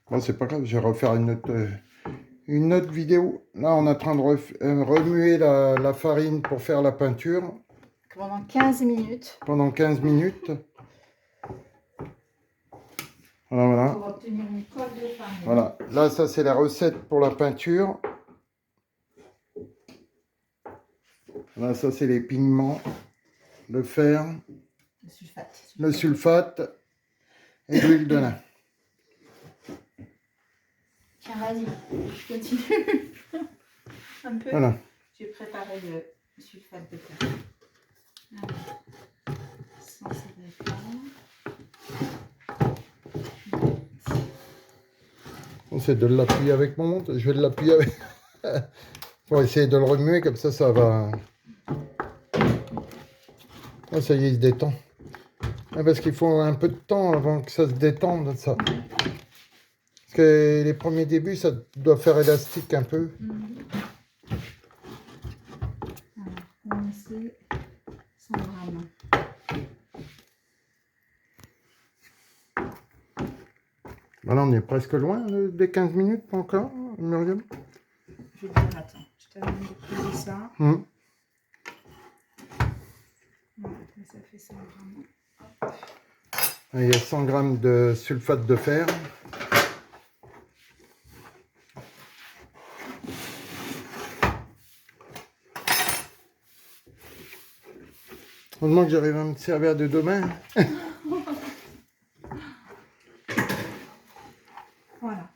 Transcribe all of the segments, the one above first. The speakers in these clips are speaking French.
Bon, c'est pas grave, je vais refaire une autre vidéo. Là, on est en train de remuer la farine pour faire la peinture. Pendant 15 minutes. Pendant 15 minutes. Voilà. Pour obtenir une colle de farine. Voilà. Là, ça, c'est la recette pour la peinture. Là, ça, c'est les pigments. Le fer. Le sulfate. Le sulfate. Et l'huile de lin. Tiens, vas-y, je continue. Un peu. Voilà. J'ai préparé le sulfate de fer. Sans On essaie de l'appuyer avec mon montre. Je vais l'appuyer avec... Pour essayer de le remuer, comme ça va... Ah, ça y est, il se détend. Ah, parce qu'il faut un peu de temps avant que ça se détende, ça. Parce que les premiers débuts, ça doit faire élastique un peu. Alors, ici, 100 grammes. Voilà, on est presque loin des 15 minutes, pas encore, Muriel. Je vais dire, attends, je termine de peser ça. Voilà, ça fait 100 grammes. Il y a 100 grammes de sulfate de fer. Heureusement que j'arrive à me servir de deux mains. Voilà.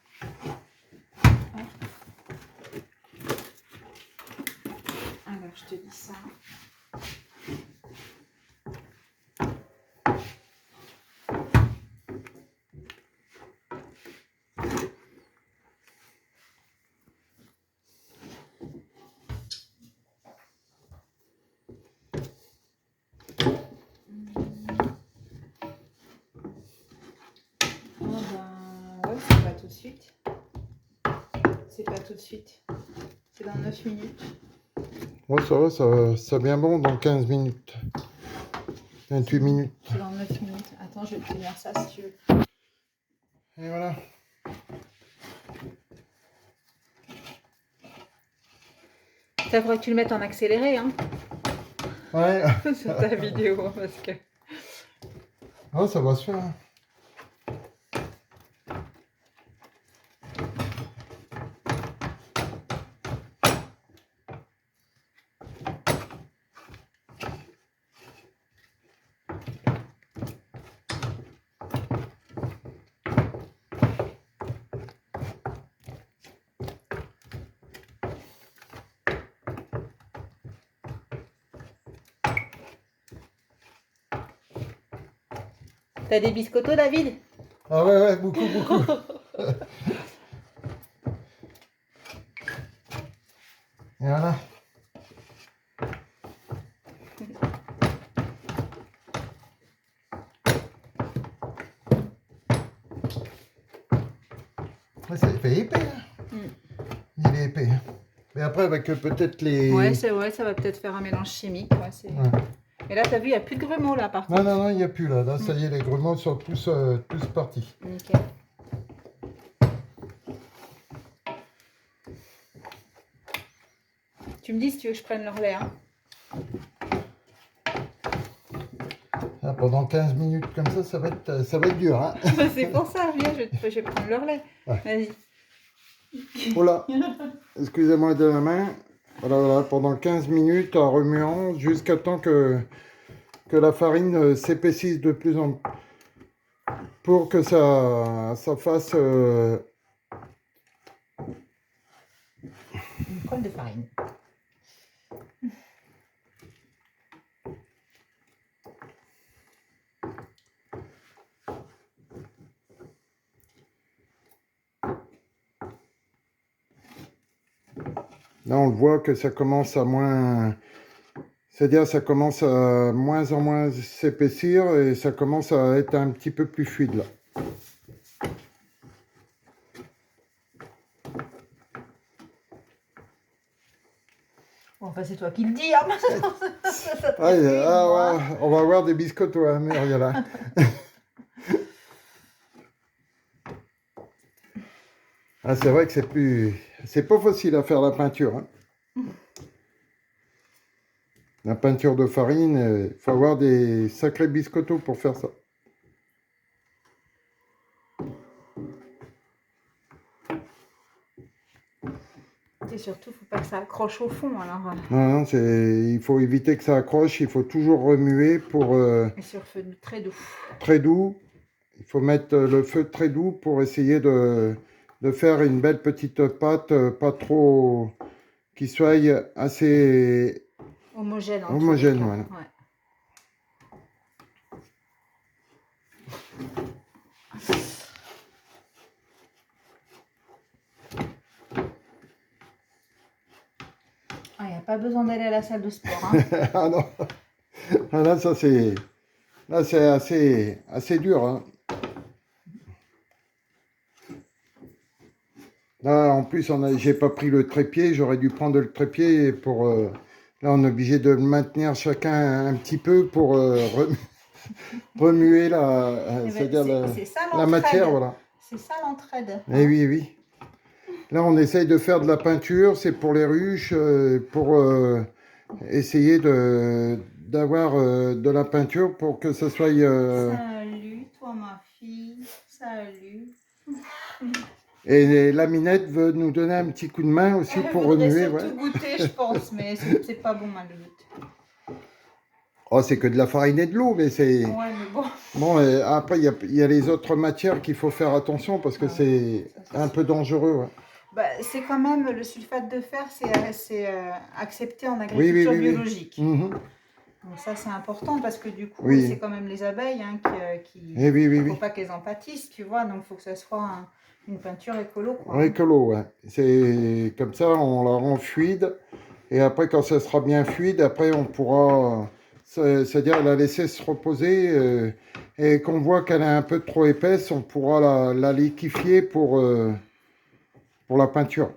Alors, je te dis ça. C'est pas tout de suite. C'est pas tout de suite. C'est dans 9 minutes. Bon, ça va, ça bien bon dans 15 minutes. 28 minutes. C'est dans 9 minutes. Attends, je vais te tenir ça si tu veux. Et voilà. Ça faudrait que tu le mettes en accéléré, hein. Ouais. Sur ta vidéo, parce que... Oh, ça va se faire. T'as des biscottos, David? Ah ouais, beaucoup. Et voilà. Ouais, ça fait épais. Hein. Il est épais. Mais après, avec peut-être les... Ouais, c'est vrai, ça va peut-être faire un mélange chimique. Ouais, ouais. Et là, t'as vu, il n'y a plus de grumeaux, là, par contre. Non, il n'y a plus, là. Là, ça y est, les grumeaux sont tous partis. Nickel. Tu me dis si tu veux que je prenne le relais, hein. Ah, pendant 15 minutes comme ça va être dur. Hein. C'est pour ça, viens, je vais prendre le relais. Ouais. Vas-y. Voilà. Excusez-moi de la main. Voilà, pendant 15 minutes en remuant jusqu'à temps que la farine s'épaississe de plus en plus. Pour que ça fasse... Une colle de farine. Là, on le voit que ça commence à moins... C'est-à-dire ça commence à moins en moins s'épaissir et ça commence à être un petit peu plus fluide, là. Enfin, c'est toi qui le dis, hein. Ouais, on va avoir des biscottos, hein, Muriel. Ah, c'est vrai que c'est pas facile à faire la peinture, hein. La peinture de farine, il faut avoir des sacrés biscottos pour faire ça. Et surtout, faut pas que ça accroche au fond. Alors, Non, il faut éviter que ça accroche, il faut toujours remuer pour et sur feu très doux. très doux. Il faut mettre le feu très doux pour essayer de faire une belle petite pâte, pas trop, qui soit assez Homogène en tous les homogène. cas. Voilà. Ouais. Il n'y a pas besoin d'aller à la salle de sport. Hein. Ah non, ah, là c'est assez dur, hein. Là en plus j'ai pas pris le trépied, j'aurais dû prendre le trépied pour là on est obligé de le maintenir chacun un petit peu pour remuer c'est-à-dire la matière, voilà. C'est ça l'entraide. Eh oui, oui. Là, on essaye de faire de la peinture, c'est pour les ruches, pour essayer d'avoir de la peinture pour que ça soit... Salut, toi ma fille, salut. Et la Minette veut nous donner un petit coup de main aussi pour remuer. Elle voudrait surtout goûter, je pense, mais c'est pas bon, le goût. Oh, c'est que de la farine et de l'eau, mais c'est... Ouais, mais bon. Bon, après, il y a les autres matières qu'il faut faire attention parce que c'est un peu dangereux. Ouais. Bah, c'est quand même, le sulfate de fer, c'est accepté en agriculture biologique. Mmh. Donc ça, c'est important parce que du coup, Oui. c'est quand même les abeilles hein, qui faut pas qu'elles en pâtissent, tu vois. Donc, il faut que ça soit une peinture écolo. Quoi. Écolo, ouais. C'est comme ça, on la rend fluide. Et après, quand ça sera bien fluide, après, on pourra... C'est-à-dire la laisser se reposer. Et qu'on voit qu'elle est un peu trop épaisse, on pourra la liquéfier pour la peinture.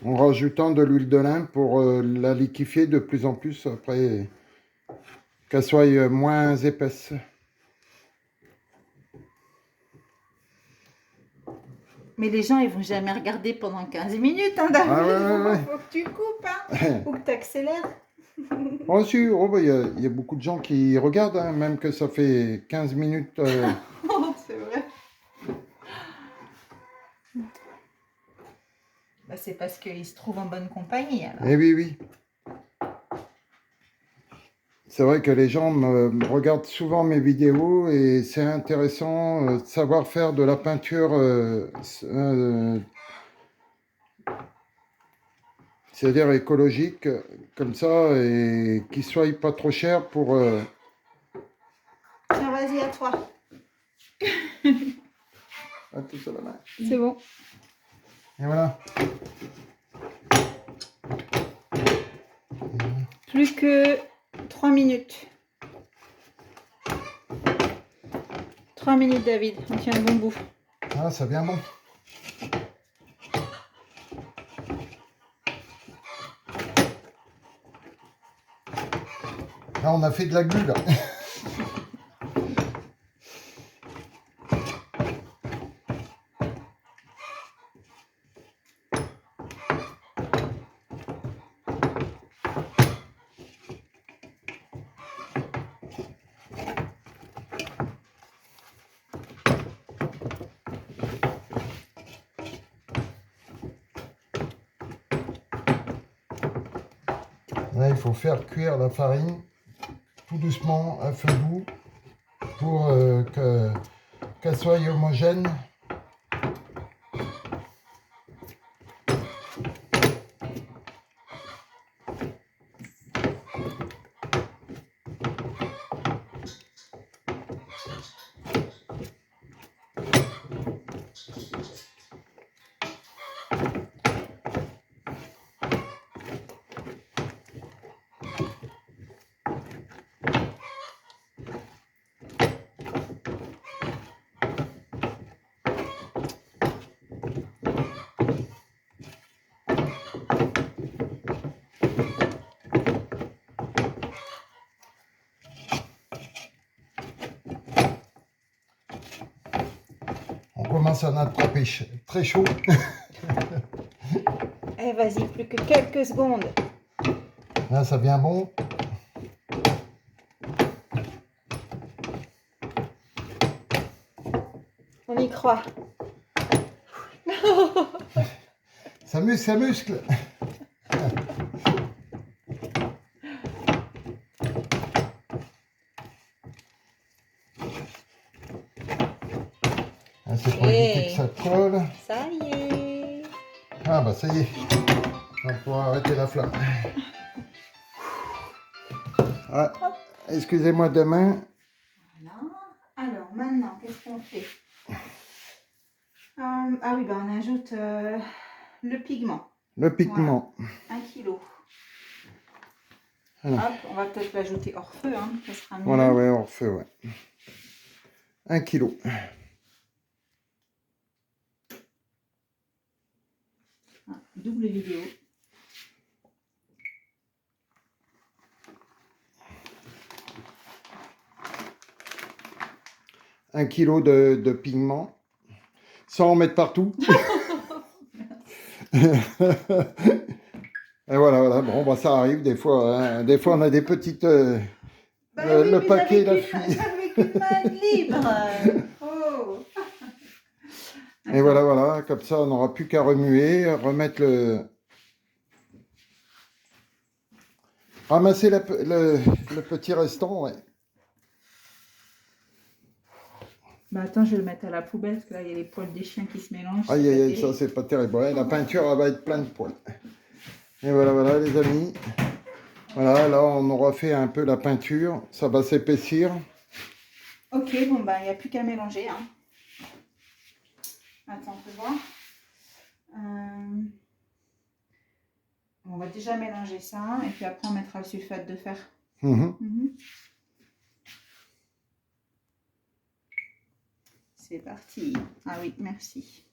En rajoutant de l'huile de lin pour la liquéfier de plus en plus après qu'elle soit moins épaisse. Mais les gens, ils vont jamais regarder pendant 15 minutes, hein, David. Ah ouais. Faut que tu coupes, hein. Faut que tu accélères. Oh, si, oh, bah, y a beaucoup de gens qui regardent, hein, même que ça fait 15 minutes. C'est vrai. Bah, c'est parce qu'ils se trouvent en bonne compagnie. Alors. Eh oui, oui. C'est vrai que les gens me regardent souvent mes vidéos et c'est intéressant de savoir faire de la peinture, c'est-à-dire écologique, comme ça, et qui soit pas trop cher pour... Tiens, vas-y, à toi. tout ça, la main. C'est bon. Et voilà. Plus que 3 minutes. 3 minutes, David. On tient le bon bout. Ah, ça vient bon. Là, on a fait de la glu, là. Là, il faut faire cuire la farine tout doucement à feu doux pour qu'elle soit homogène. commence à attraper très chaud. Eh, vas-y, plus que quelques secondes. Là, ça devient bon. On y croit. Ça muscle, ça muscle. Ah, c'est pour éviter que ça colle. Ça y est. Ah bah ça y est. On va pouvoir arrêter la flamme. Ah, excusez-moi de main. Voilà. Alors, maintenant, qu'est-ce qu'on fait? Ah oui, on ajoute le pigment. Le pigment. Voilà. 1 kg. Voilà. Hop, on va peut-être l'ajouter hors feu, hein, ça sera mieux. Voilà, ouais, hors feu, ouais. 1 kg. Ah, double vidéo. Un kilo de pigment. Sans en mettre partout. Et voilà, bon, bah, ça arrive des fois. Hein. Des fois, on a des petites... Oui, le paquet, il a fui. J'avais qu'une main libre. Oh. Et voilà, comme ça, on n'aura plus qu'à remuer, remettre le... Ramasser le petit restant, ouais. Bah attends, je vais le mettre à la poubelle parce que là, il y a les poils des chiens qui se mélangent. Aïe, aïe, aïe, ça, c'est pas terrible. Ouais, la peinture, elle va être pleine de poils. Et voilà, les amis. Voilà, là, on aura fait un peu la peinture. Ça va s'épaissir. Ok, bon, bah, il n'y a plus qu'à mélanger. Hein. Attends, on peut voir. On va déjà mélanger ça. Et puis après, on mettra le sulfate de fer. C'est parti. Ah oui, merci.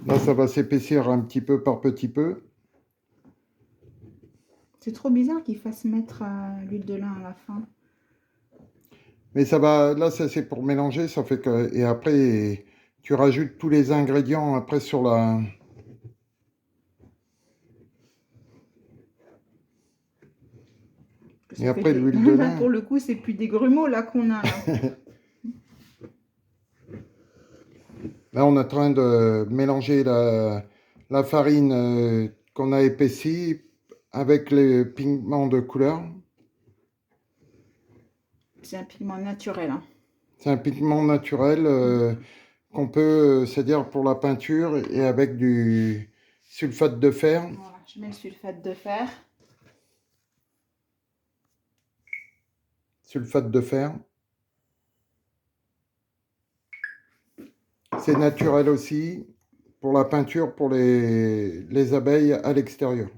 Là, ça va s'épaissir un petit peu par petit peu. C'est trop bizarre qu'il fasse mettre l'huile de lin à la fin. Mais ça va, là, ça c'est pour mélanger, ça fait que... Et après, tu rajoutes tous les ingrédients après sur la... Et après, l'huile de lin. Pour le coup, c'est plus des grumeaux là qu'on a. Là. Là, on est en train de mélanger la farine qu'on a épaissie avec les pigments de couleur. C'est un pigment naturel. Hein. C'est un pigment naturel qu'on peut, c'est-à-dire pour la peinture et avec du sulfate de fer. Voilà, je mets le sulfate de fer. Sulfate de fer. C'est naturel aussi pour la peinture pour les abeilles à l'extérieur.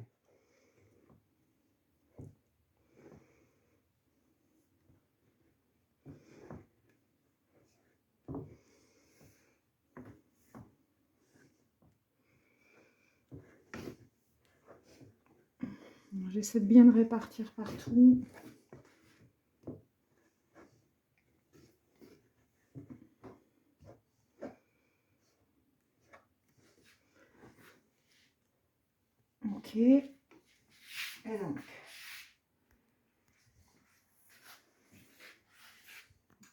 J'essaie de bien le répartir partout. Ok. Et donc,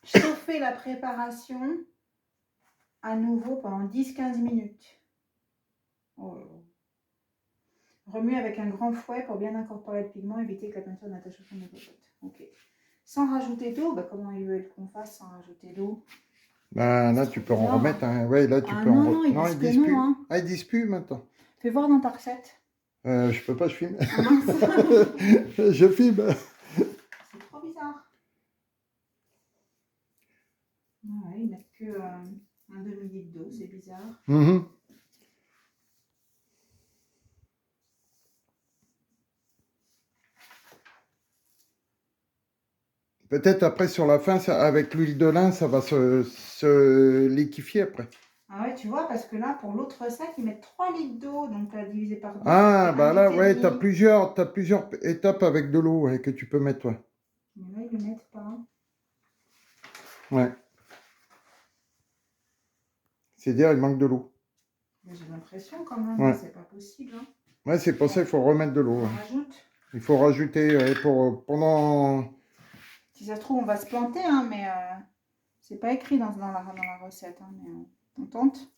chauffer la préparation à nouveau pendant 10-15 minutes. Oh. Remuer avec un grand fouet pour bien incorporer le pigment, éviter que la peinture n'attache au fond de la cocotte. Ok. Sans rajouter d'eau, bah comment ils veulent qu'on fasse sans rajouter d'eau? Ben, là, tu peux en remettre. Hein. Ouais, là, tu peux non, ils disent plus. Hein. Ah, ils disent plus maintenant. Fais voir dans ta recette. Je peux pas, je filme. Ah, mince. Je filme. C'est trop bizarre. Ouais, ils mettent que un demi-litre d'eau, c'est bizarre. Peut-être après sur la fin, ça, avec l'huile de lin, ça va se liquéfier après. Ah ouais, tu vois, parce que là, pour l'autre sac, ils mettent 3 litres d'eau, donc tu as divisé par 2. Ah, bah là, ouais, tu as plusieurs étapes avec de l'eau que tu peux mettre, ouais. Mais là, ils ne le mettent pas. Ouais. C'est dire, il manque de l'eau. J'ai l'impression quand même, Ouais. c'est pas possible. Hein. Ouais, c'est pour ça qu'il faut remettre de l'eau. On Ouais. rajoute. Il faut rajouter pendant... Si ça se trouve, on va se planter, hein, mais c'est pas écrit dans la recette. Hein, mais on tente.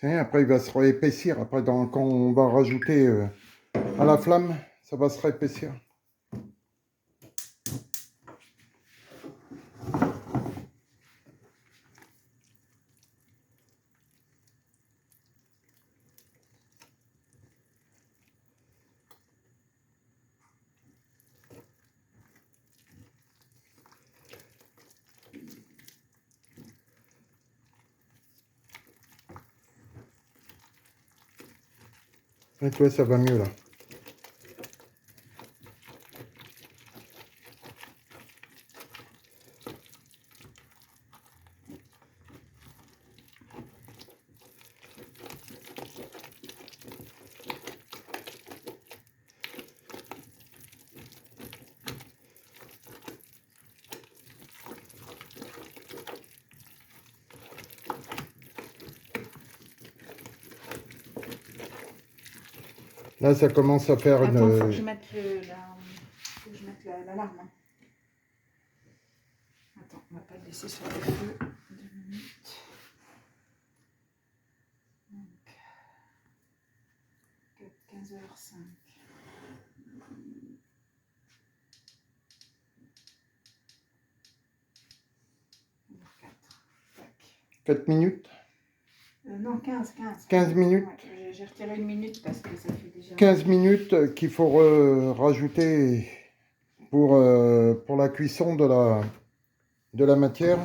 Après, il va se réépaissir. Après, quand on va rajouter à la flamme, ça va se réépaissir. Et toi, ça va mieux là. Là, ça commence à faire Attends, une... faut que je mette l'alarme. Hein. Attends, on va pas le laisser sur le feu. 2 minutes. Donc, 15h05. 4 minutes. Non, 15. 15 minutes. Ouais, j'ai retiré 1 minute parce que ça fait déjà... 15 minutes qu'il faut rajouter pour la cuisson de la matière.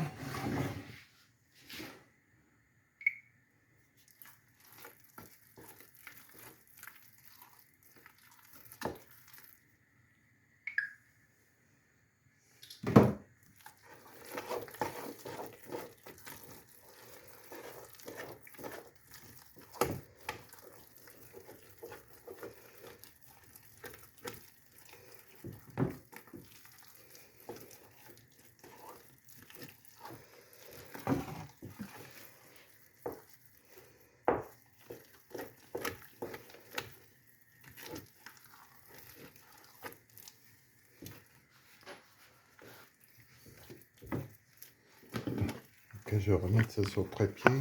Ok, je vais remettre ça sur le trépied.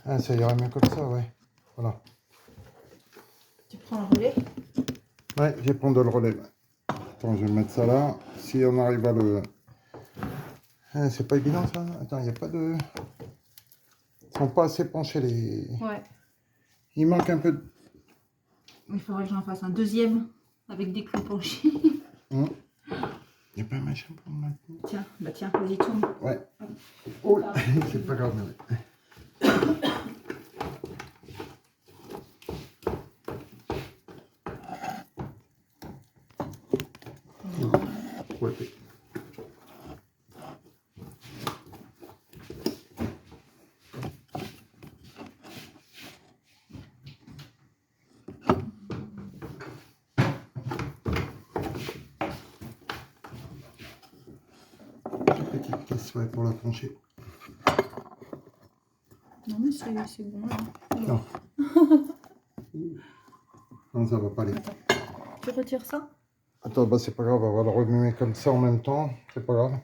Ah, ça ira mieux comme ça, ouais. Voilà. Tu prends le relais? Ouais, je vais prendre le relais. Attends, je vais mettre ça là. Si on arrive à le... Ah, c'est pas évident ça. Attends, il n'y a pas de... Ils sont pas assez penchés les... Ouais. Il manque un peu de... Il faudrait que j'en fasse un deuxième avec des clous penchés. Il n'y a pas un machin pour le maintenir. Tiens, vas-y, tourne. Ouais. Oh, c'est pas grave. Ouais. Ouais. Petite pièce pour la trancher. Non mais c'est bon là. Non. Non, ça va pas aller. Attends. Tu retires ça? Attends, bah c'est pas grave, on va le remuer comme ça en même temps. C'est pas grave.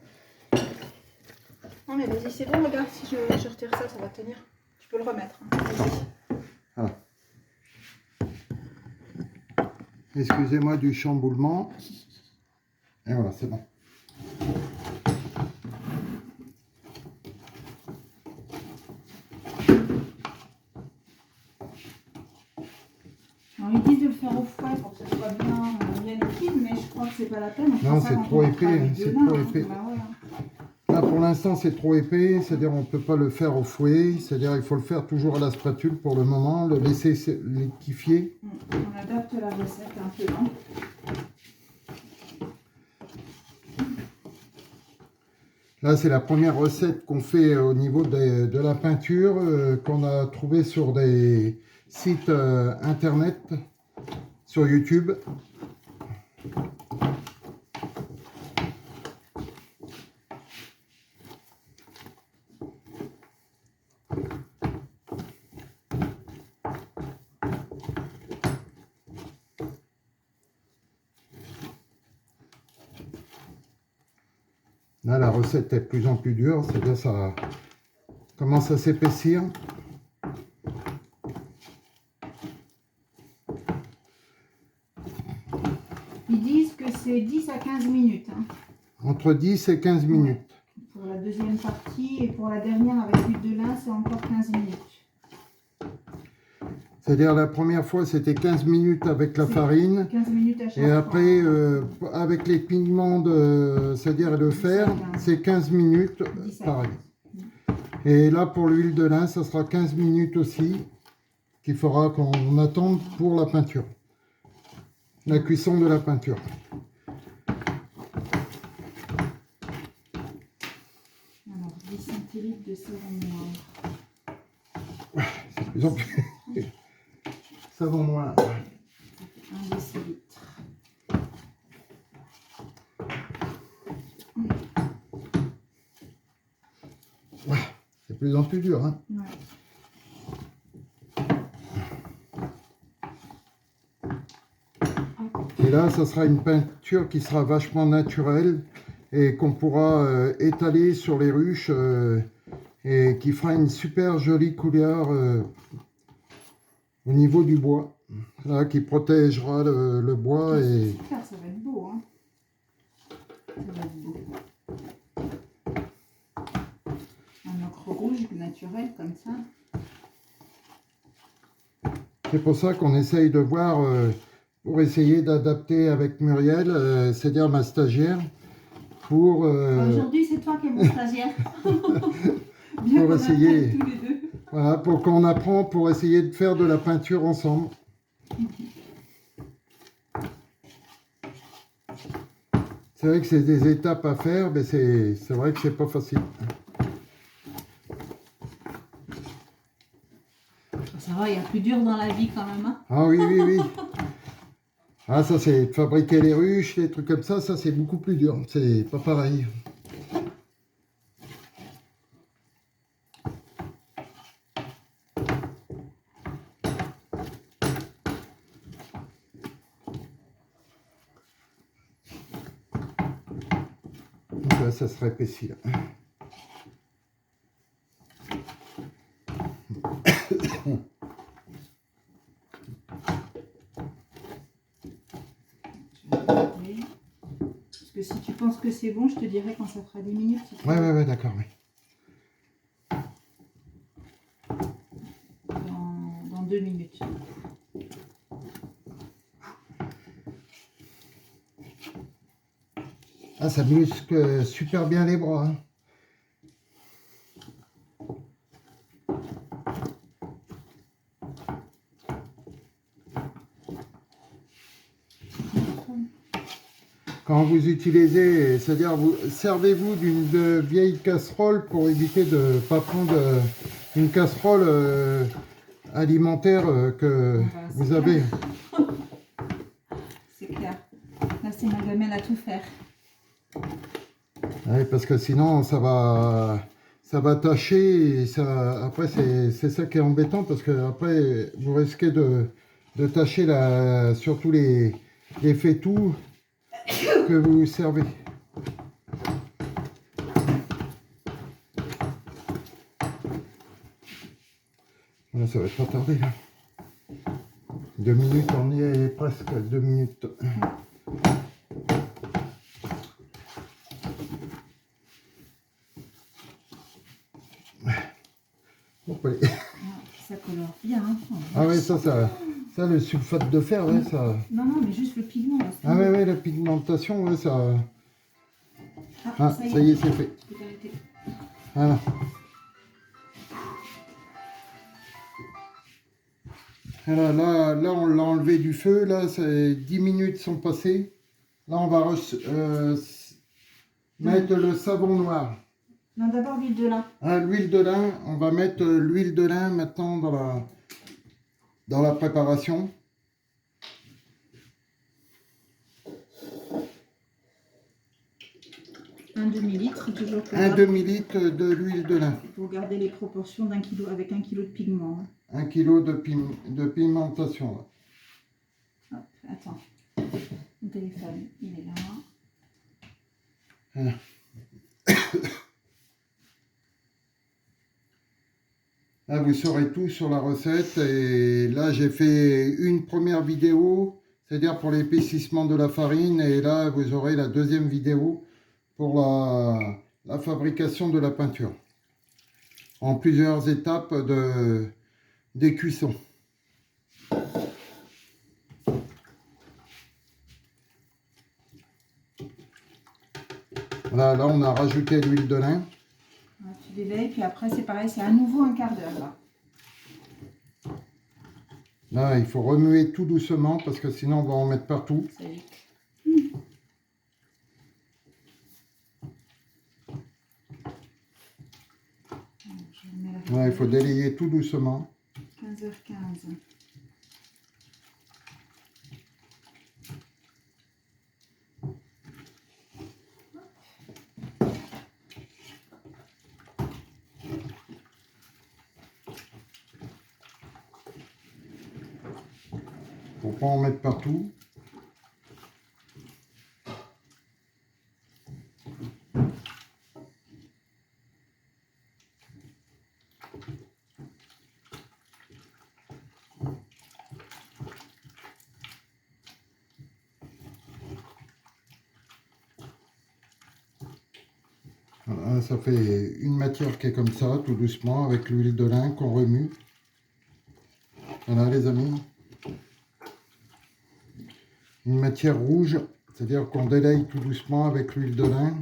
Non mais vas-y, c'est bon, regarde, si je retire ça, ça va tenir. Tu peux le remettre. Hein. Voilà. Excusez-moi du chamboulement. Et voilà, c'est bon. Alors ils disent de le faire au fouet pour que ce soit bien liquide, mais je crois que c'est pas la peine. Non, c'est trop épais, c'est trop épais. Bah ouais, hein. Là, pour l'instant, c'est trop épais, c'est-à-dire on ne peut pas le faire au fouet, c'est-à-dire il faut le faire toujours à la spatule pour le moment, le laisser liquéfier. On adapte la recette un peu, hein. Là, c'est la première recette qu'on fait au niveau de la peinture, qu'on a trouvée sur des sites internet, sur YouTube. Là, la recette est de plus en plus dure, c'est-à-dire ça commence à s'épaissir. Ils disent que c'est 10 à 15 minutes. Hein. Entre 10 et 15 minutes. Pour la deuxième partie et pour la dernière avec l'huile de lin, c'est encore 15 minutes. C'est-à-dire la première fois, c'était 15 minutes avec la farine. 15 minutes à chaque Et après, fois. avec les pigments, c'est-à-dire le fer, c'est 15 minutes, pareil. Et là, pour l'huile de lin, ça sera 15 minutes aussi, qu'il faudra qu'on attende pour la peinture. La cuisson de la peinture. Alors, 10 centilitres de savon noir. C'est de plus en plus. Savon noir. 1 décilitre. Ouais, c'est de plus en plus dur. Hein. Ouais. Et là, ça sera une peinture qui sera vachement naturelle et qu'on pourra étaler sur les ruches et qui fera une super jolie couleur au niveau du bois. Là, qui protégera le bois. Et... C'est clair, ça va être beau. Hein. Ça va être beau. Un ocre rouge naturel comme ça. C'est pour ça qu'on essaye de voir, pour essayer d'adapter avec Muriel, c'est-à-dire ma stagiaire, pour... Aujourd'hui, c'est toi qui es mon stagiaire. Bien pour qu'on essayer, apprenne tous les deux. voilà, pour qu'on apprend, pour essayer de faire de la peinture ensemble. C'est vrai que c'est des étapes à faire, mais c'est vrai que c'est pas facile. Ça va, il y a plus dur dans la vie quand même. Hein. Ah oui, oui, oui. Ah, ça, c'est de fabriquer les ruches, les trucs comme ça c'est beaucoup plus dur. C'est pas pareil. Donc là, ça se réépaissit. Là. Parce que si tu penses que c'est bon, je te dirai quand ça fera 10 minutes. Si Ouais, d'accord, oui. Dans 2 minutes. Ah, ça muscle super bien les bras. Hein. Quand vous utilisez, c'est-à-dire vous servez-vous d'une vieille casserole pour éviter de ne pas prendre une casserole alimentaire que vous avez. C'est clair. Là, c'est ma gamelle à tout faire. Oui, parce que sinon ça va tacher et ça, après c'est ça qui est embêtant parce que après vous risquez de tacher surtout les fétous que vous servez. Là, ça va être pas tardé là. 2 minutes, on y est presque 2 minutes. Bon, allez. Ça colore bien. Hein. Ah oui, ça, le sulfate de fer, ouais, ça... Non, mais juste le pigment. Là, ah oui, la pigmentation, ouais, ça... Ah, ça y est, c'est fait. Voilà. Alors là, on l'a enlevé du feu, là, 10 minutes sont passées. Là, on va mettre le savon noir. Non, d'abord l'huile de lin. Ah, l'huile de lin, on va mettre l'huile de lin maintenant dans la préparation. Un demi-litre, toujours pour, Un demi-litre de l'huile de lin. pour garder les proportions d'un kilo avec 1 kilo de pigment. 1 kilo de pimentation. Hop, attends. Mon téléphone, il est là. Là, vous saurez tout sur la recette. Et là, j'ai fait une première vidéo, c'est-à-dire pour l'épaississement de la farine. Et là, vous aurez la deuxième vidéo pour la fabrication de la peinture. En plusieurs étapes des cuissons. Voilà, là, on a rajouté l'huile de lin. Tu délayes, puis après, c'est pareil, c'est à nouveau un quart d'heure. Là. Là, il faut remuer tout doucement parce que sinon, on va en mettre partout. C'est vite. Ouais, il faut délayer tout doucement. 15h15. Faut pas en mettre partout. Voilà, ça fait une matière qui est comme ça, tout doucement, avec l'huile de lin qu'on remue. Voilà les amis. Une matière rouge, c'est-à-dire qu'on délaye tout doucement avec l'huile de lin.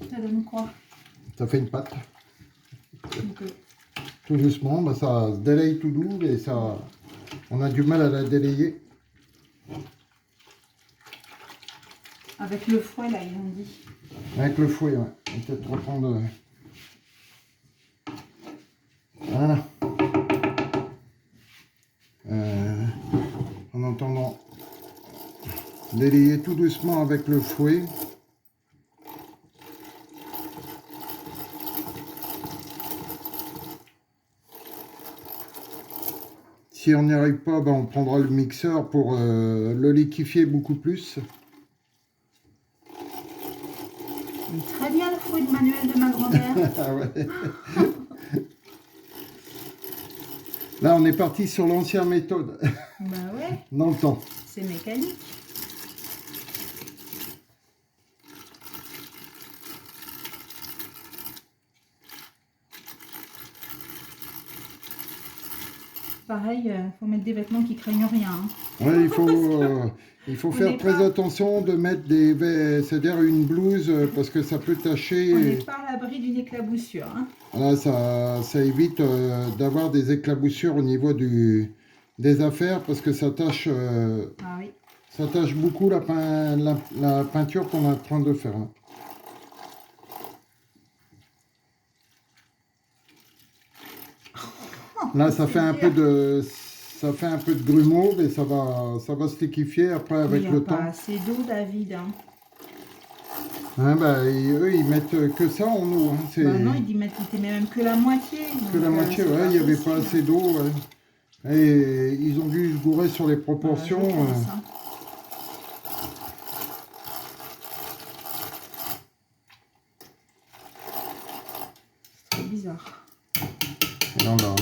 Ça donne quoi? Ça fait une pâte. Donc, Tout doucement, bah, ça se délaye tout doux et ça, on a du mal à la délayer. avec le fouet, là, ils ont dit. Avec le fouet, ouais. On va peut-être reprendre. Voilà. En entendant délayer tout doucement avec le fouet. Si on n'y arrive pas, ben on prendra le mixeur pour le liquéfier beaucoup plus. Très bien le fouet de manuel de ma grand-mère. Ah ouais. Là, on est parti sur l'ancienne méthode. Bah ouais, Dans le temps. c'est mécanique. Pareil, faut mettre des vêtements qui craignent rien. Hein. Ouais, il faut faire très attention de mettre c'est-à-dire une blouse parce que ça peut tacher. On n'est pas à l'abri d'une éclaboussure. Hein. Là, ça évite d'avoir des éclaboussures au niveau des affaires parce que ça tâche, Ah oui. ça tâche beaucoup la peinture qu'on est en train de faire. Hein. Là, ça fait un peu de grumeaux et ça va se liquéfier après avec le temps. Il n'y a pas assez d'eau, David. Hein. Hein, bah, eux, ils mettent que ça en eau. Hein. Bah non, ils mettaient même que la moitié. Que la moitié, ouais, il n'y avait pas assez d'eau. Ouais. Et ils ont dû se gourer sur les proportions. C'est bizarre. Et là, là.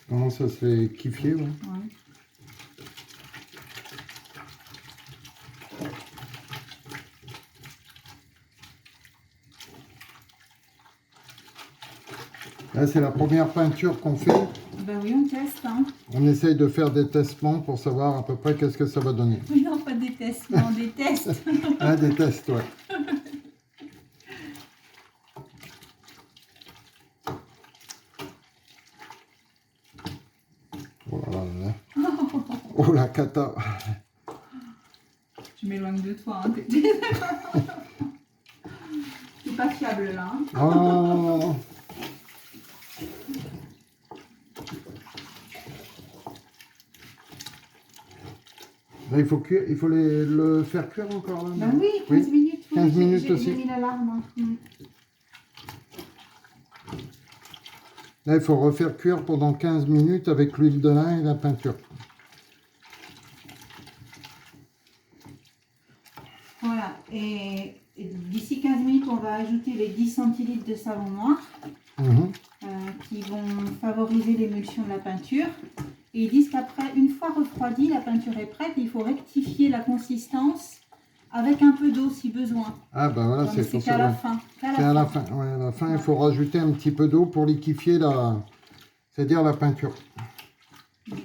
Comment ça se fait kiffer, ouais. Ouais. Là, c'est la première peinture qu'on fait. Ben oui, on teste. Hein. On essaye de faire des testements pour savoir à peu près qu'est-ce que ça va donner. Non, pas des testements, des tests. Ah, des tests, ouais. Oh là là. Oh la cata. Je m'éloigne de toi. Hein. T'es pas fiable là. Hein. Oh. Là, il faut le faire cuire encore là. Ben oui, 15 minutes. 15 minutes aussi. J'ai mis l'alarme. Hein. Là, il faut refaire cuire pendant 15 minutes avec l'huile de lin et la peinture. Voilà, et d'ici 15 minutes, on va ajouter les 10 centilitres de savon noir qui vont favoriser l'émulsion de la peinture. Et ils disent qu'après, une fois refroidie, la peinture est prête, il faut rectifier la consistance avec un peu d'eau si besoin. Ah ben voilà, c'est pour ça. À la fin. C'est à la fin. Ouais, à la fin, il faut rajouter un petit peu d'eau pour liquéfier c'est-à-dire la peinture. Ah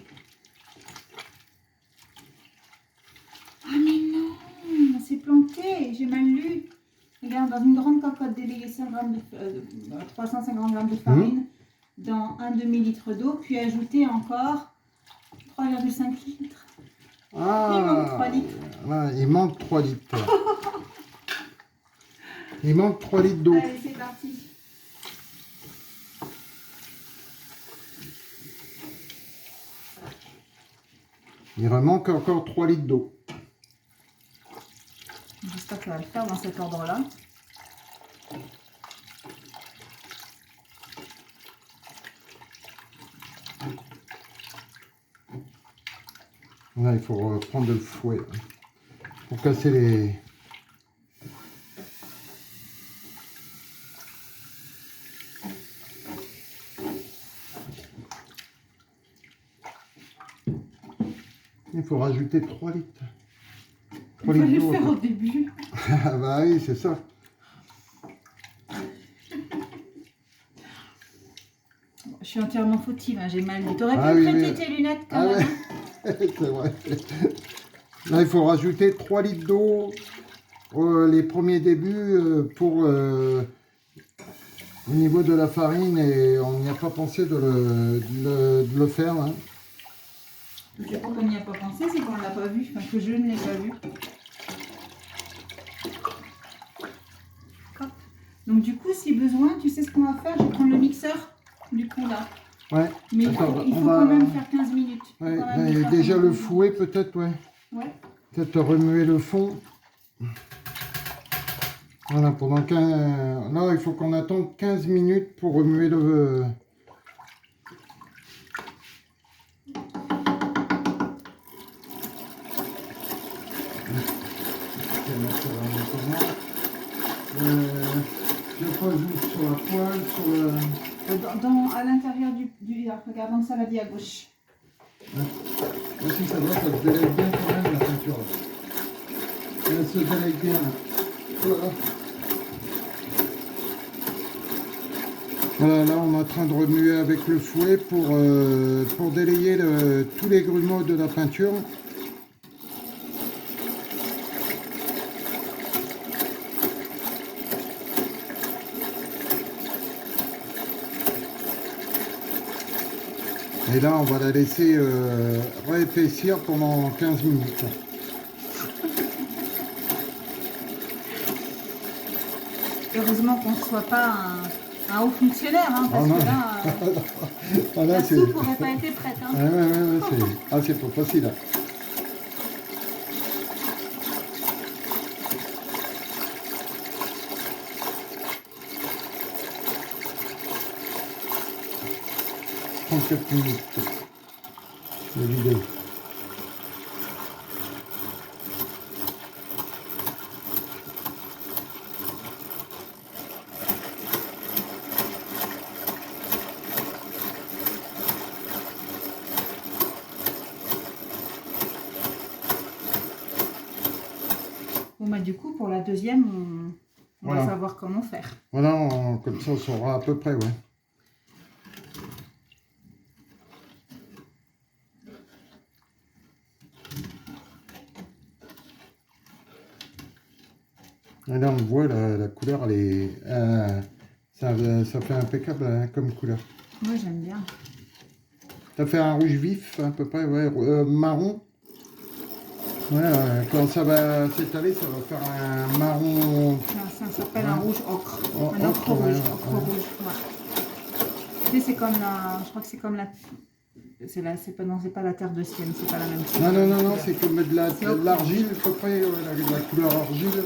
mais non, on s'est planté, j'ai mal lu. Regarde, dans une grande cocotte, délayer 350 g de farine dans un demi-litre d'eau, puis ajouter encore 3,5 litres. Ah, il manque 3 litres. Voilà, il manque 3 litres. Il manque 3 litres d'eau. Allez, c'est parti. Il remanque encore 3 litres d'eau. J'espère qu'elle va le faire dans cet ordre-là. Là, il faut prendre le fouet pour casser les... Il faut rajouter 3 litres. 3 Il fallait litres le faire d'eau. au début. Ah bah oui, c'est ça. Je suis entièrement fautive, hein, j'ai mal lu. T'aurais Ah pu oui, prêter mais... tes lunettes quand Ah même. ouais, c'est vrai. Là, il faut rajouter 3 litres d'eau les premiers débuts pour au niveau de la farine, et on n'y a pas pensé de le faire. Hein. C'est pas qu'on n'y a pas pensé, c'est qu'on ne l'a pas vu, enfin que je ne l'ai pas vu. Hop. Donc du coup, si besoin, tu sais ce qu'on va faire, je vais prendre le mixeur, du coup là. Ouais. Mais Attends, il faut quand même faire 15 minutes. Ouais, et déjà le fouet peut-être, ouais. Ouais. Peut-être remuer le fond. Voilà, pendant 15... Là, il faut qu'on attende 15 minutes pour remuer le... Je pose sur la poêle, sur le... À l'intérieur du regarde, dans le saladier à gauche. Ouais. Aussi, ça se délègue bien quand même la peinture. Elle se délègue bien. Voilà. Voilà, là on est en train de remuer avec le fouet pour délayer tous les grumeaux de la peinture. Et là, on va la laisser réépaissir pendant 15 minutes. Heureusement qu'on ne soit pas un haut fonctionnaire, hein, parce que là, la soupe n'aurait pas été prête. Hein. Ouais, c'est pas facile. Hein. Minutes de vidéo. Bon bah du coup pour la deuxième on va savoir comment faire. Voilà, comme ça on saura à peu près, ouais. Et là, on voit la couleur, elle est, ça fait impeccable hein, comme couleur. Moi, j'aime bien. Ça fait un rouge vif, à peu près, ouais, marron. Ouais, quand ça va s'étaler, ça va faire un marron. Ça s'appelle un rouge ocre. Oh, Un ocre rouge. ouais, Ocre ouais. rouge. Ouais. C'est comme la. Je crois que c'est comme la. C'est pas, non, c'est pas la terre de Sienne, c'est pas la même chose. Non, c'est comme de l'argile, à peu près, ouais, la couleur argile.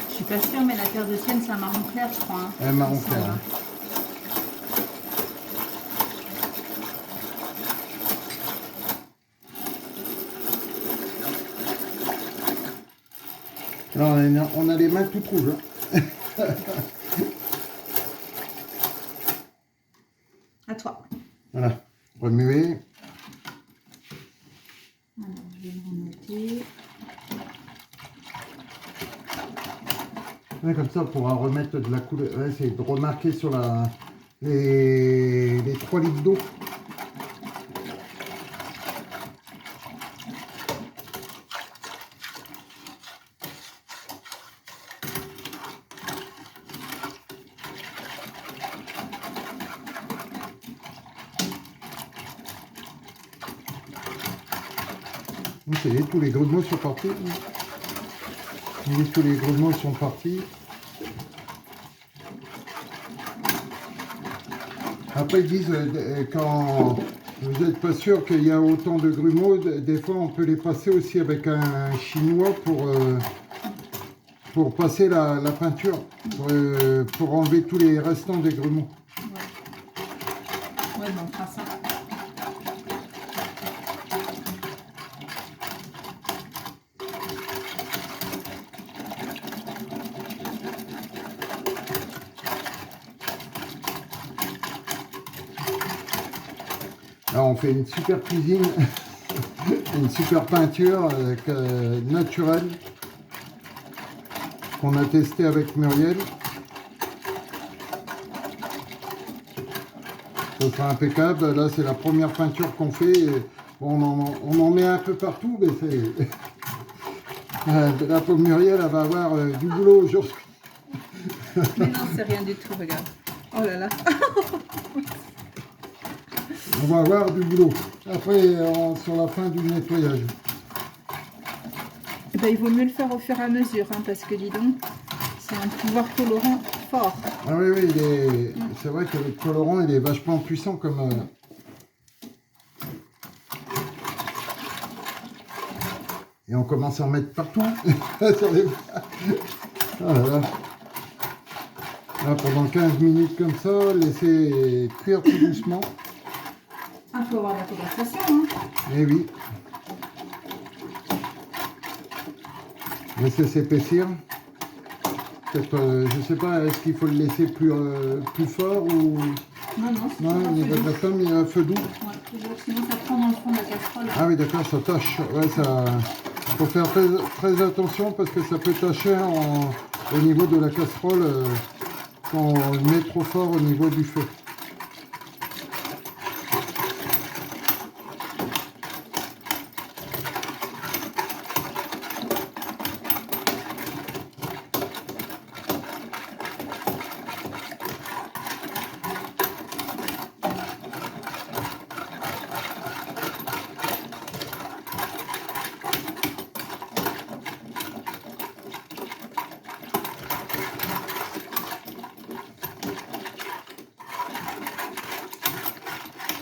Je suis pas sûre, mais la terre de Sienne, c'est un marron clair, je crois. Hein. Un marron clair. Hein. Alors, on a les mains toutes rouges. Hein. À toi. Voilà, remuer. Alors, je vais le remonter. Ouais, comme ça, on pourra remettre de la couleur. Ouais, c'est de remarquer sur les 3 litres d'eau. Ça y est, tous les grumeaux sont partis. Tous les grumeaux sont partis. Après, ils disent, quand vous n'êtes pas sûr qu'il y a autant de grumeaux, des fois, on peut les passer aussi avec un chinois pour passer la peinture, pour enlever tous les restants des grumeaux. Ouais, bon, on fera ça. Là, on fait une super cuisine, une super peinture naturelle qu'on a testé avec Muriel. Ça sera impeccable. Là, c'est la première peinture qu'on fait. Bon, on en met un peu partout, mais c'est... la pauvre Muriel, elle va avoir du boulot aujourd'hui. Mais non, c'est rien du tout, regarde. Oh là là. On va avoir du boulot. Après, sur la fin du nettoyage. Eh ben, il vaut mieux le faire au fur et à mesure, hein, parce que dis donc, c'est un pouvoir colorant fort. Ah oui, c'est vrai que le colorant, il est vachement puissant comme... Et on commence à en mettre partout. Sur les... Ah là là. Là, pendant 15 minutes comme ça, laisser cuire tout doucement. Il faut avoir la conversation. Hein. Eh oui. Laisser s'épaissir. Peut-être, je sais pas, est-ce qu'il faut le laisser plus fort ou... Non, au niveau de la flamme, il y a un feu doux. Ouais, toujours, sinon ça prend dans le fond de la casserole. Ah oui, d'accord, ça tâche. Ouais, ça... faut faire très attention parce que ça peut tâcher au niveau de la casserole quand on le met trop fort au niveau du feu.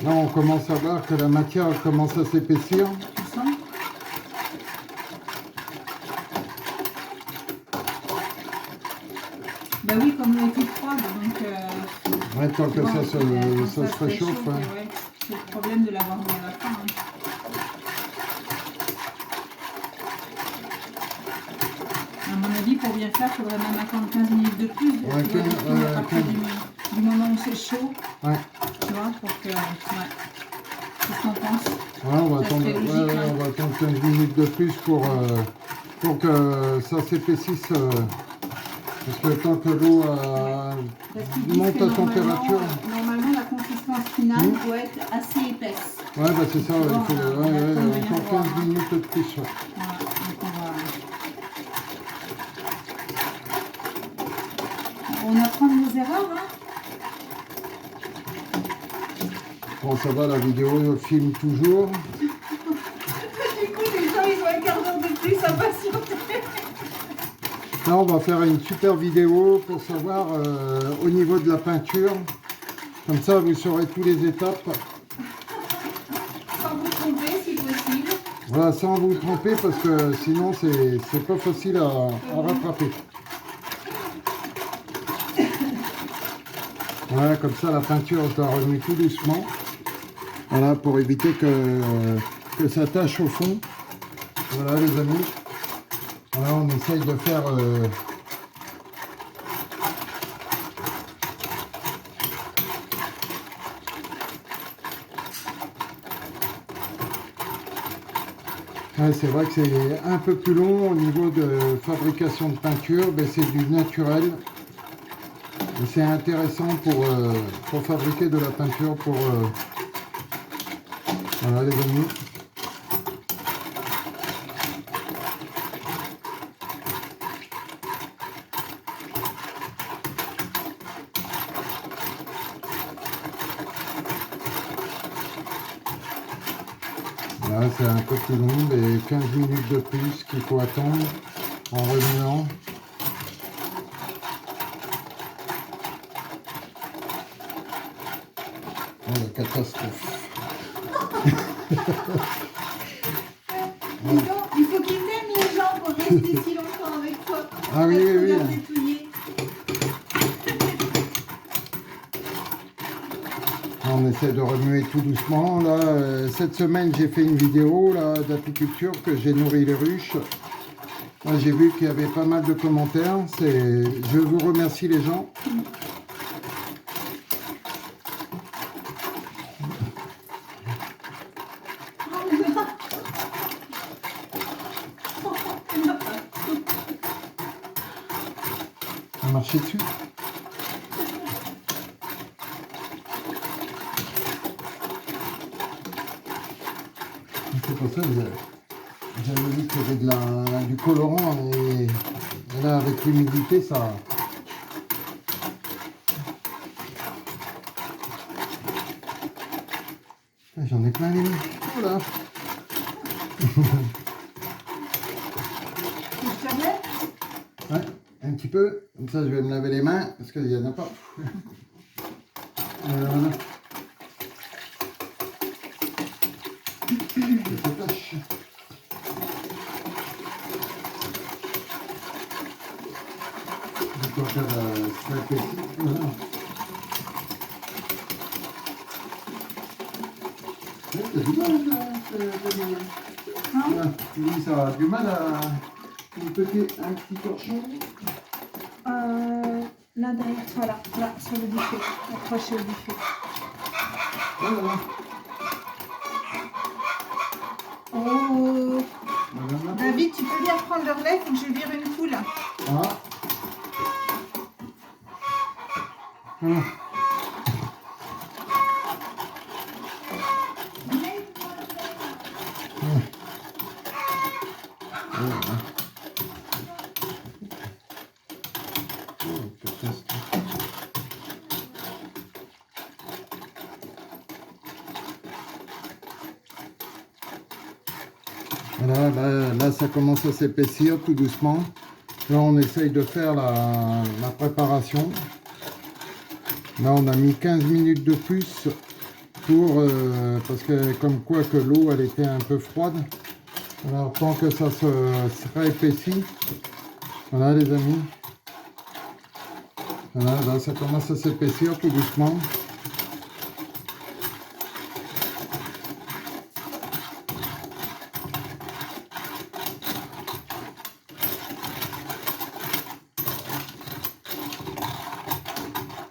Là, on commence à voir que la matière commence à s'épaissir. Tu sens? Bah oui, comme l'eau est toute froide, donc... Ouais, tant que bon, ça se réchauffe. Ouais. Ouais. C'est le problème de l'avoir mis à la fin. Hein. À mon avis, pour bien faire, il faudrait même attendre 15 minutes de plus. Ouais, À partir du moment où c'est chaud. Ouais. Tu vois, pour que... Ouais. Qu'est-ce qu'on pense? Ouais, on va attendre, logique, on va attendre 15 minutes de plus pour que ça s'épaississe. Parce que tant que l'eau monte à température... Normalement, la consistance finale doit être assez épaisse. Ouais, bah c'est ça, Bon, il faut on va attendre de encore bien voir. 15 minutes de plus. Ouais. Voilà, donc on apprend de nos erreurs, hein. Bon, ça va, la vidéo filme toujours. Du coup, les gens, ils ont un quart d'heure de plus à patienter. Là, on va faire une super vidéo pour savoir au niveau de la peinture. Comme ça, vous saurez toutes les étapes. Sans vous tromper, si possible. Voilà, sans vous tromper, parce que sinon, c'est pas facile à rattraper. Voilà, comme ça, la peinture, je la remets tout doucement. Voilà, pour éviter que ça tâche au fond. Voilà, les amis. Voilà, on essaye de faire... Ouais, c'est vrai que c'est un peu plus long au niveau de fabrication de peinture, mais c'est du naturel. Et c'est intéressant pour fabriquer de la peinture pour... Voilà, les amis. Là, c'est un peu plus long, mais 15 minutes de plus qu'il faut attendre en remuant. Oh, la catastrophe. Dis donc, il faut qu'ils aiment les gens pour rester si longtemps avec toi. Ah oui, oui, oui. Dépouillé. On essaie de remuer tout doucement. Là, cette semaine, j'ai fait une vidéo d'apiculture que j'ai nourri les ruches. Là, j'ai vu qu'il y avait pas mal de commentaires. Je vous remercie les gens. On a marché dessus. C'est pour ça que j'avais vu qu'il y avait du colorant et là avec l'humidité ça... J'en ai plein les mains. Voilà. Ouais, un petit peu. Comme ça je vais me laver les mains parce qu'il n'y en a pas. Voilà. T'as du mal oui, ça a du mal à un petit torchon. Là derrière, voilà, là sur le buffet, accroché au buffet. Voilà. Oh, David, tu peux bien prendre le relais, faut que je vire une poule. Ah. Voilà. Voilà, là, ça commence à s'épaissir tout doucement. Là, on essaye de faire la préparation. Là, on a mis 15 minutes de plus parce que comme quoi que l'eau, elle était un peu froide. Alors, tant que ça se réépaissit, voilà les amis. Voilà, là, ça commence à s'épaissir tout doucement.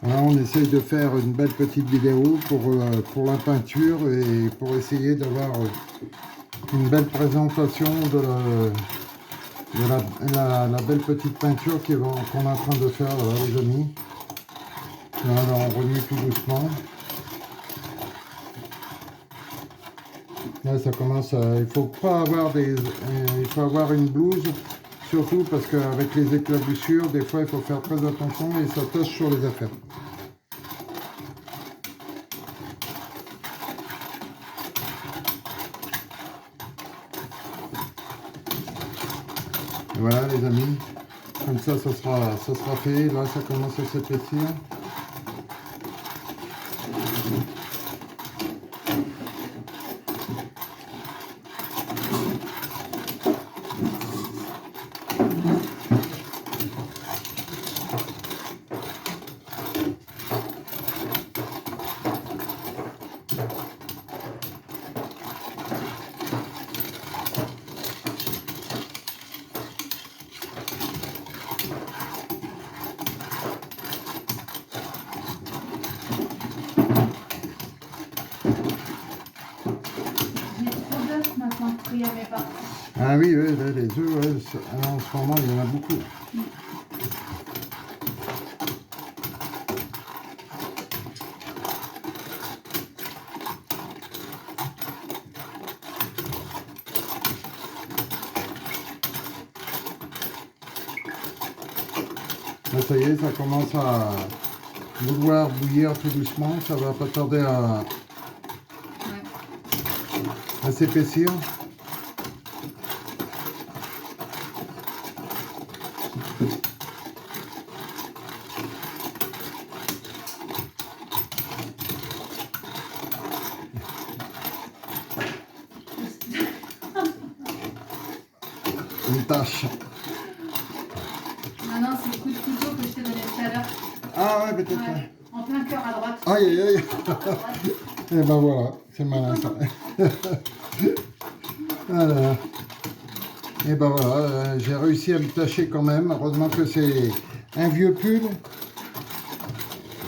Là, on essaye de faire une belle petite vidéo pour la peinture et pour essayer d'avoir une belle présentation de la belle petite peinture qu'on est en train de faire, voilà, les amis. Là, on remue tout doucement. Là, ça commence à... Il faut pas avoir il faut avoir une blouse, surtout parce qu'avec les éclaboussures, des fois, il faut faire très attention et ça tache sur les affaires. Voilà les amis, comme ça sera fait. Là ça commence à s'épaissir. Ah oui, ouais, là, les œufs, ouais, en ce moment, il y en a beaucoup. Là, ça y est, ça commence à vouloir bouillir tout doucement. Ça va pas tarder à s'épaissir. Une tâche. Ah non, c'est le coup de couteau que je t'ai donné tout à l'heure. Ah ouais, peut-être. Ouais. En plein cœur à droite. Aïe aïe aïe. Et ben voilà, c'est malin ça. Voilà. Et ben voilà, j'ai réussi à me tâcher quand même. Heureusement que c'est un vieux pull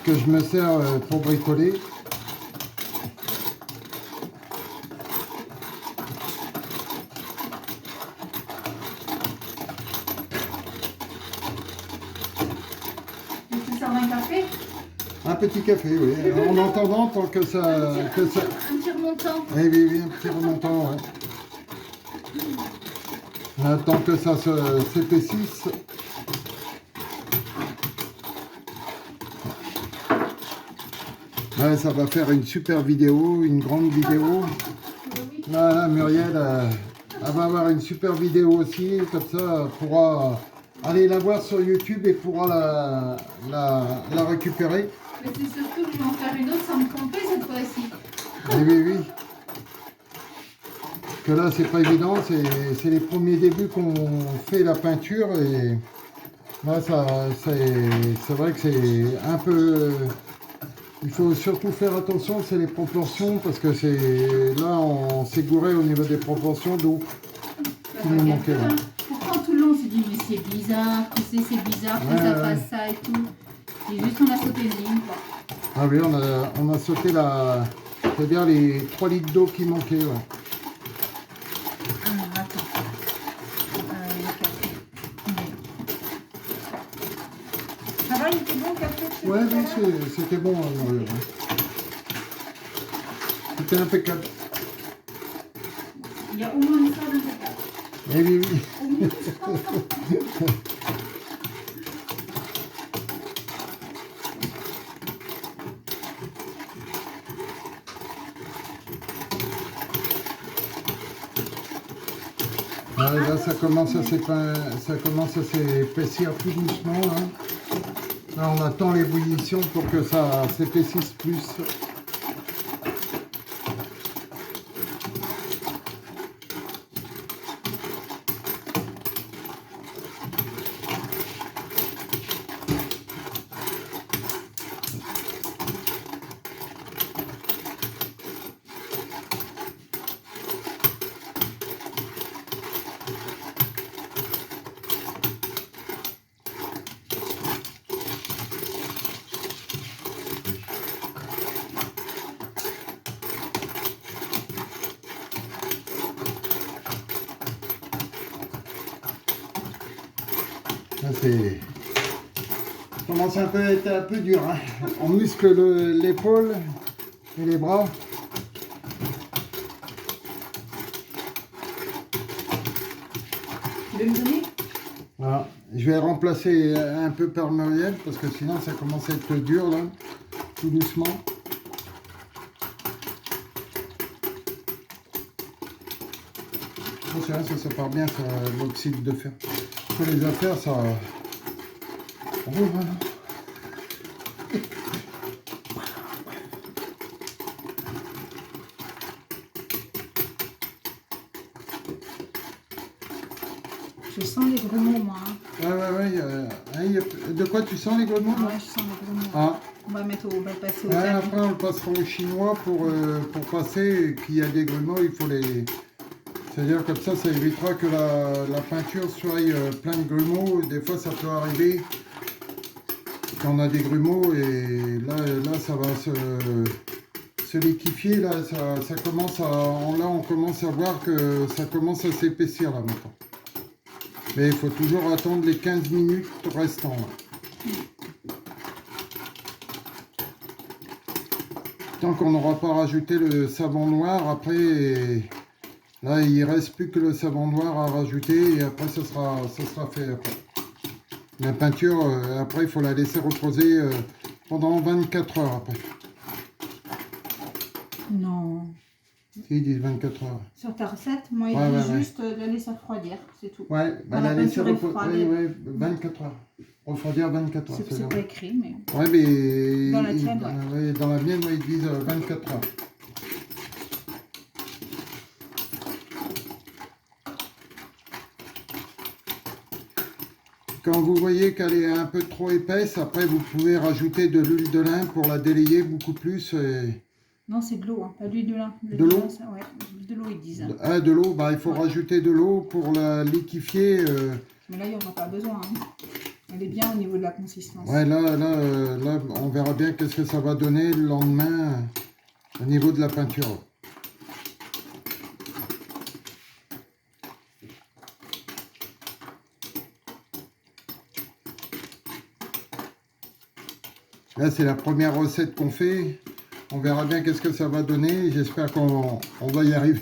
que je me sers pour bricoler. Un petit café, oui. En entendant, tant que ça... Un petit remontant. Eh oui, oui, un petit remontant, ouais. Là, tant que ça s'épaississe. Ouais, ça va faire une super vidéo, une grande vidéo. Là, Muriel, elle va avoir une super vidéo aussi, comme ça, elle pourra aller la voir sur YouTube et pourra la récupérer. Mais c'est surtout que je vais en faire une autre sans me tromper cette fois-ci. Oui, oui, oui. Parce que là, c'est pas évident, c'est les premiers débuts qu'on fait la peinture et là, c'est vrai que c'est un peu... Il faut surtout faire attention, c'est les proportions, parce que là, on s'est gouré au niveau des proportions d'eau qui nous manquait. Là. Pourtant, tout le long, on s'est dit, mais c'est bizarre, tu sais, c'est bizarre que ça fasse ça et tout. Et juste, on a sauté une ligne, quoi. Ah oui, on a sauté c'est-à-dire les 3 litres d'eau qui manquaient, ouais. Alors, attends. Ça va, il était bon le café? Ouais, oui, c'était bon. Ouais. C'était impeccable. Il y a au moins une sorte d'impeccable. Eh oui, oui. Là, ça commence à s'épaissir tout doucement. Là. Là, on attend l'ébullition pour que ça s'épaississe plus. Ça commence à être un peu dur. Hein. On muscle l'épaule et les bras. Tu veux me donner? Voilà. Je vais remplacer un peu par Muriel parce que sinon ça commence à être dur là, tout doucement. Oh, c'est vrai, ça part bien, ça, l'oxyde de fer. Pour les affaires, ça... Oh, voilà. Je sens les grumeaux, moi. De quoi tu sens les grumeaux? Ouais, je sens les grumeaux. Ah. On va le passer au Ouais, après on le passera au chinois pour passer. Qu'il y a des grumeaux, il faut les... C'est-à-dire comme ça évitera que la peinture soit plein de grumeaux. Des fois ça peut arriver quand on a des grumeaux et là ça va se liquifier. Là, ça commence à... Là on commence à voir que ça commence à s'épaissir là maintenant. Mais il faut toujours attendre les 15 minutes restants. Là. Tant qu'on n'aura pas rajouté le savon noir, après, là il ne reste plus que le savon noir à rajouter et après ça sera fait. Après. La peinture, après il faut la laisser reposer pendant 24 heures après. Non. Ils disent 24 heures. Sur ta recette, moi, il dit juste de la laisser refroidir, c'est tout. Ouais, bah, la laisser reposer 24 heures. Refroidir 24 heures. C'est pas écrit, mais... Ouais, mais... Dans la tienne, dans la mienne, ils disent 24 heures. Quand vous voyez qu'elle est un peu trop épaisse, après vous pouvez rajouter de l'huile de lin pour la délayer beaucoup plus. Et... Non, c'est de l'eau, hein, pas de l'huile de lin. De l'eau? Ouais, de l'eau, ils disent. Ah, de l'eau, bah, il faut rajouter de l'eau pour la liquéfier. Mais là, il n'y aura pas besoin. Hein. Elle est bien au niveau de la consistance. Ouais, là on verra bien qu'est-ce que ça va donner le lendemain au niveau de la peinture. Là, c'est la première recette qu'on fait. On verra bien qu'est-ce que ça va donner. J'espère qu'on va y arriver.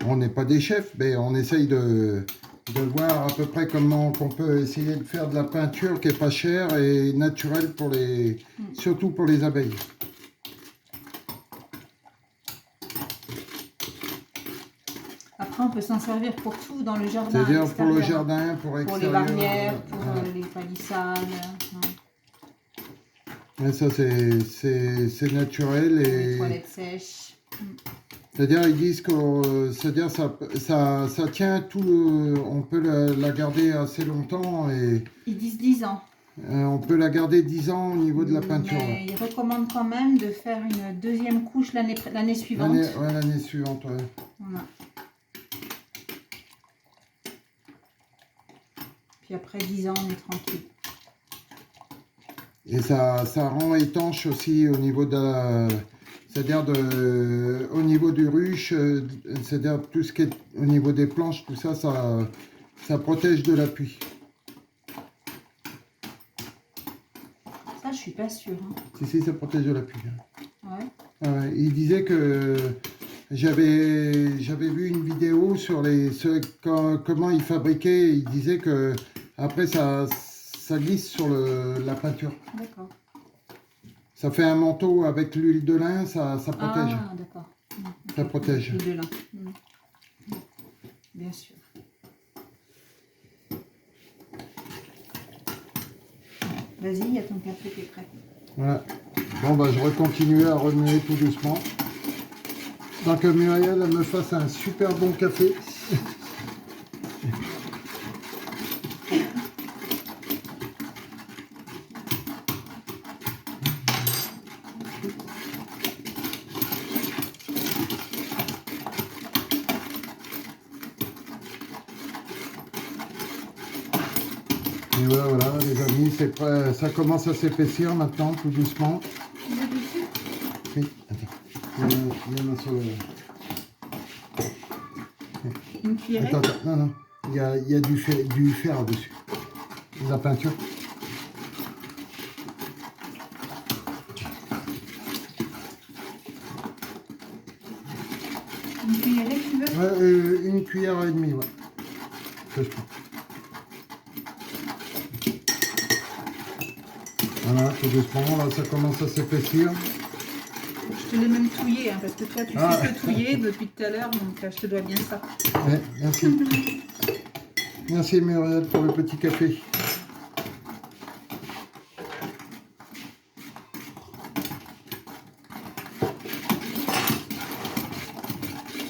On n'est pas des chefs, mais on essaye de voir à peu près comment on peut essayer de faire de la peinture qui n'est pas chère et naturelle pour surtout pour les abeilles. Après, on peut s'en servir pour tout dans le jardin. C'est-à-dire pour le jardin, pour l'extérieur. Pour les barrières, pour les palissades. Et ça, c'est naturel. Et... Les toilettes sèches. C'est-à-dire, ils disent que ça tient tout on peut la garder assez longtemps. Et, ils disent 10 ans. On peut la garder 10 ans au niveau de la peinture. Mais ils recommandent quand même de faire une deuxième couche l'année suivante. L'année suivante, ouais. Voilà. Puis après 10 ans, on est tranquille. Et ça rend étanche aussi au niveau de c'est-à-dire au niveau du ruche, c'est-à-dire tout ce qui est au niveau des planches, tout ça, ça protège de la pluie. Ça, je suis pas sûre. Hein. Si, ça protège de la pluie. Ouais. Il disait que j'avais vu une vidéo sur comment ils fabriquaient. Il disait que après ça glisse sur la peinture. D'accord. Ça fait un manteau avec l'huile de lin, ça protège. Ah, d'accord. Ça protège. L'huile de lin. Bien sûr. Vas-y, il y a ton café qui est prêt. Voilà. Bon, bah, je vais continuer à remuer tout doucement. Tant que Muriel me fasse un super bon café. Et voilà, les amis, c'est prêt. Ça commence à s'épaissir maintenant, tout doucement. Oui, attends. Il y en a sur le... Une cuillerée? Attends, non. Il y a du fer dessus. De la peinture. Une cuillerée, tu veux? Ouais, une cuillère et demie, ouais. Que je prends. Voilà, tout doucement, là ça commence à s'épaissir. Je te l'ai même touillé, hein, parce que toi tu Ah. fais que touiller depuis tout à l'heure, donc je te dois bien ça. Ouais, merci. Merci Muriel pour le petit café.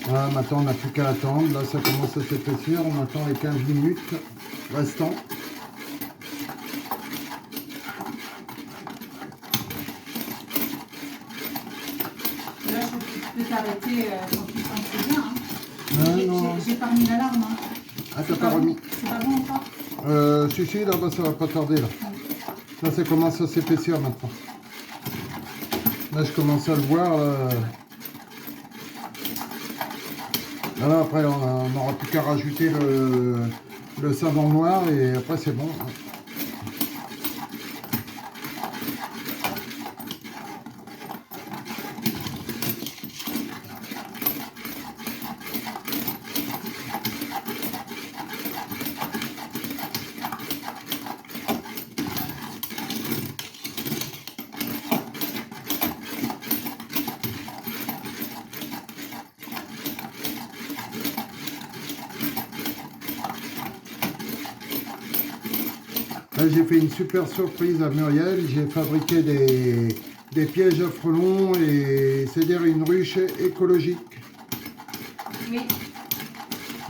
Voilà, maintenant on n'a plus qu'à attendre. Là ça commence à s'épaissir. On attend les 15 minutes restants. Là je peux t'arrêter quand tu sens que c'est bien. Non. J'ai pas remis l'alarme. Hein. Ah, t'as pas remis? C'est pas bon encore? Si, là-bas ça va pas tarder là. Là ça commence à s'épaissir maintenant. Là je commence à le voir. Là, après on n'aura plus qu'à rajouter le savon noir et après c'est bon. Là, j'ai fait une super surprise à Muriel. J'ai fabriqué des pièges à frelons et c'est-à-dire une ruche écologique. Oui.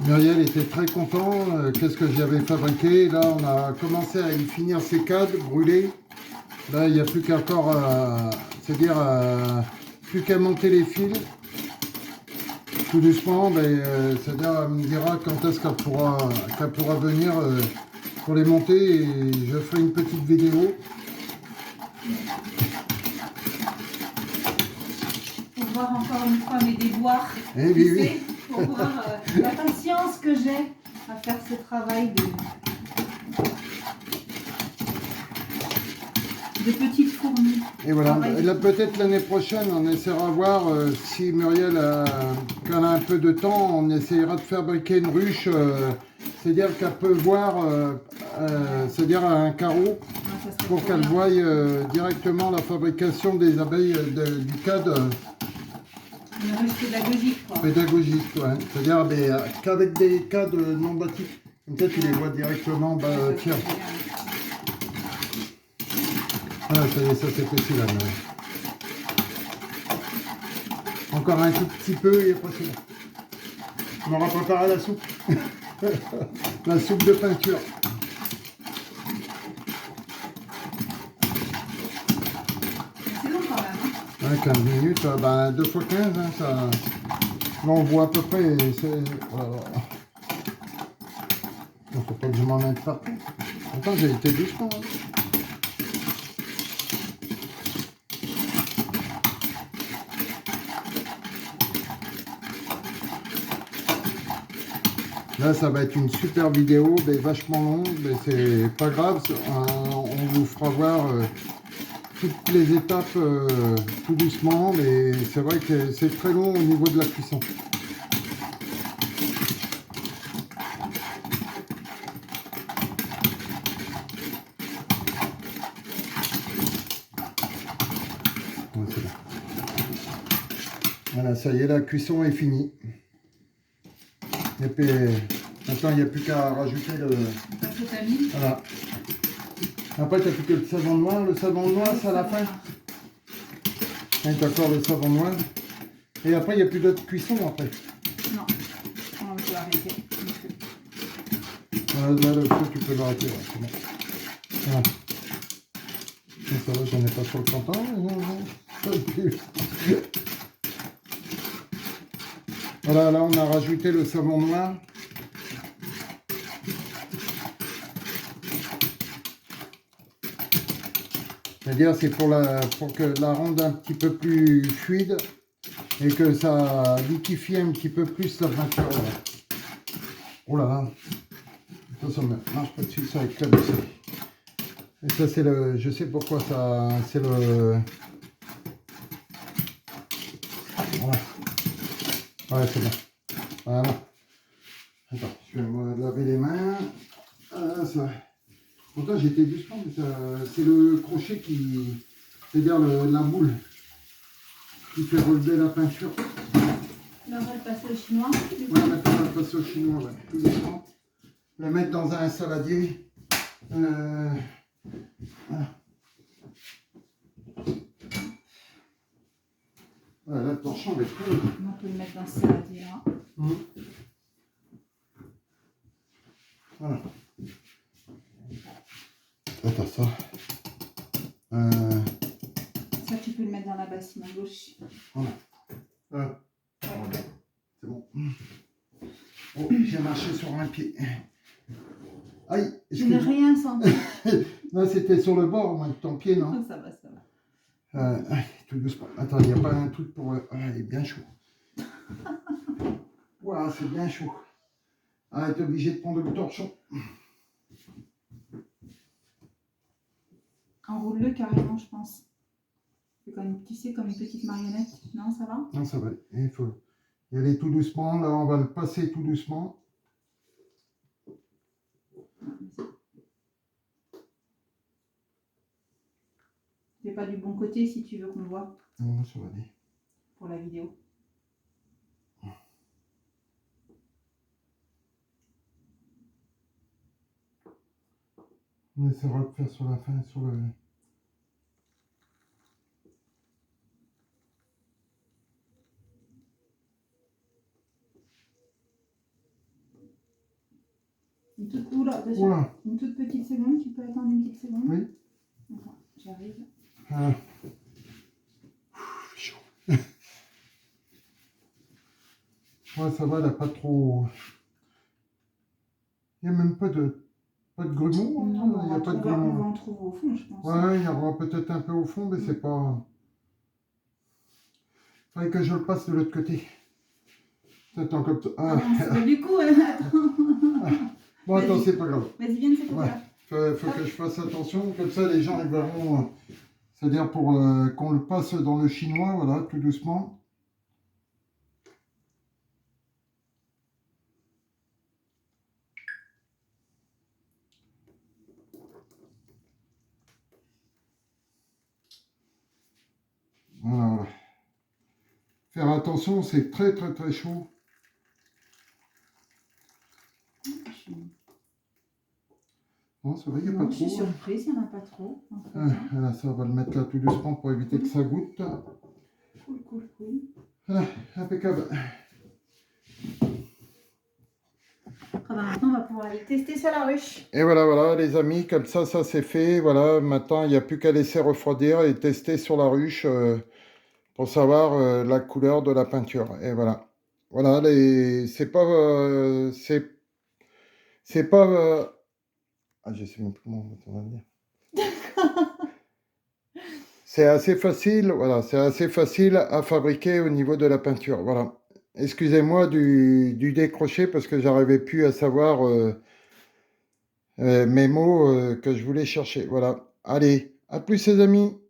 Muriel était très content. Qu'est-ce que j'avais fabriqué? Là, on a commencé à y finir ses cadres brûlés. Là, il n'y a plus qu'encore, c'est-à-dire plus qu'à monter les fils. Tout doucement, c'est-à-dire elle me dira quand est-ce qu'elle pourra venir pour les monter et je ferai une petite vidéo. Pour voir encore une fois mes déboires. Eh oui. Pour voir la patience que j'ai à faire ce travail de petites fourmis. Et voilà, là peut-être l'année prochaine on essaiera de voir si Muriel quand elle a un peu de temps, on essaiera de fabriquer une ruche, c'est-à-dire qu'elle peut voir, c'est-à-dire un carreau, pour qu'elle voie directement la fabrication des abeilles du cadre. Une ruche pédagogique, quoi. Pédagogique, ouais. C'est-à-dire qu'avec des cadres non bâtis. Comme ça, tu les vois directement. Tiens. Voilà, ça y est, ça c'est petit là. Mais... encore un tout petit peu et après c'est bon. On aura préparé la soupe. La soupe de peinture. C'est long quand même. Hein. Ouais, 15 minutes, 2 fois 15, hein, ça... Là on voit à peu près, voilà. Il faut pas que je m'en mette partout. Attends, j'ai été doucement. Hein. Là, ça va être une super vidéo, mais vachement longue, mais c'est pas grave, on vous fera voir toutes les étapes tout doucement, mais c'est vrai que c'est très long au niveau de la cuisson. Ouais, c'est bon. Voilà, ça y est, la cuisson est finie. Et puis, maintenant, il n'y a plus qu'à rajouter le... Voilà. Après, tu n'as plus que le savon noir. Le savon noir, c'est à la fin. Et tu as encore le savon noir. Et après, il n'y a plus d'autre cuisson après. Non. On peut arrêter. Voilà, là, le feu, tu peux l'arrêter. Ouais, c'est bon. Voilà. Et ça va, j'en ai pas trop le temps. Voilà, là, on a rajouté le savon noir. C'est-à-dire, c'est pour que la rende un petit peu plus fluide et que ça liquifie un petit peu plus la peinture. Oh là là, ça ne marche pas dessus, ça éclate dessus. Et ça, c'est le... je sais pourquoi ça... c'est le... Voilà. Ouais, c'est bon. Voilà. Attends, je vais me laver les mains. Ah, ça... Pourtant, j'étais doucement, mais c'est le crochet qui... C'est-à-dire la boule qui fait relever la peinture. Là, on va le passer au chinois. Ouais, maintenant, on va passer au chinois, ouais, tout doucement. Le mettre dans un saladier. Voilà. Voilà, le torchon va être cool. On peut le mettre dans ce saladier là. Voilà. Attends, ça. Ça, tu peux le mettre dans la bassine à gauche. Voilà. Ouais. C'est bon. Oh, j'ai marché sur un pied. Aïe, Je n'ai rien senti. Non, c'était sur le bord, moi, de ton pied, non? Ça va, ça va. Tout doucement. Attends, il n'y a pas un truc pour... il est bien chaud. Waouh, c'est bien chaud. Ah, t'es obligé de prendre le torchon. Enroule-le carrément, je pense. C'est comme, tu sais, comme une petite marionnette. Non, ça va? Non, ça va. Il faut y aller tout doucement. Là, on va le passer tout doucement. C'est pas du bon côté si tu veux qu'on le voit. Non, ça va aller. Pour la vidéo. On essaiera de faire sur la fin, sur le... Une toute petite seconde, tu peux attendre une petite seconde? Oui. Attends, j'arrive. Chaud. Ouais, ça va, elle n'a pas trop... Il n'y a même pas de grumeaux. Non, Il n'y a pas de grumeaux. On va en trouver au fond, je pense. Ouais, il y aura peut-être un peu au fond, mais c'est pas... Il faudrait que je le passe de l'autre côté. Attends, comme ça. Du coup, attends. Bon, attends, c'est pas grave. Vas-y, viens de ce côté-là. Faut que je fasse attention, comme ça les gens ils verront. C'est-à-dire pour qu'on le passe dans le chinois, voilà, tout doucement. Voilà. Faire attention, c'est très très très chaud. Non, c'est vrai, il n'y a pas trop. Je suis surprise, il n'y en a pas trop. Voilà, ça, on va le mettre là tout doucement pour éviter que ça goûte. Cool. Voilà, impeccable. Maintenant, on va pouvoir aller tester sur la ruche. Et voilà, les amis, comme ça c'est fait. Voilà, maintenant, il n'y a plus qu'à laisser refroidir et tester sur la ruche pour savoir la couleur de la peinture. Et voilà. Voilà, c'est pas... c'est pas... Ah, je sais même plus comment on va dire. C'est assez facile, voilà, c'est assez facile à fabriquer au niveau de la peinture. Voilà. Excusez-moi du décroché parce que j'arrivais plus à savoir mes mots que je voulais chercher. Voilà. Allez, à plus les amis.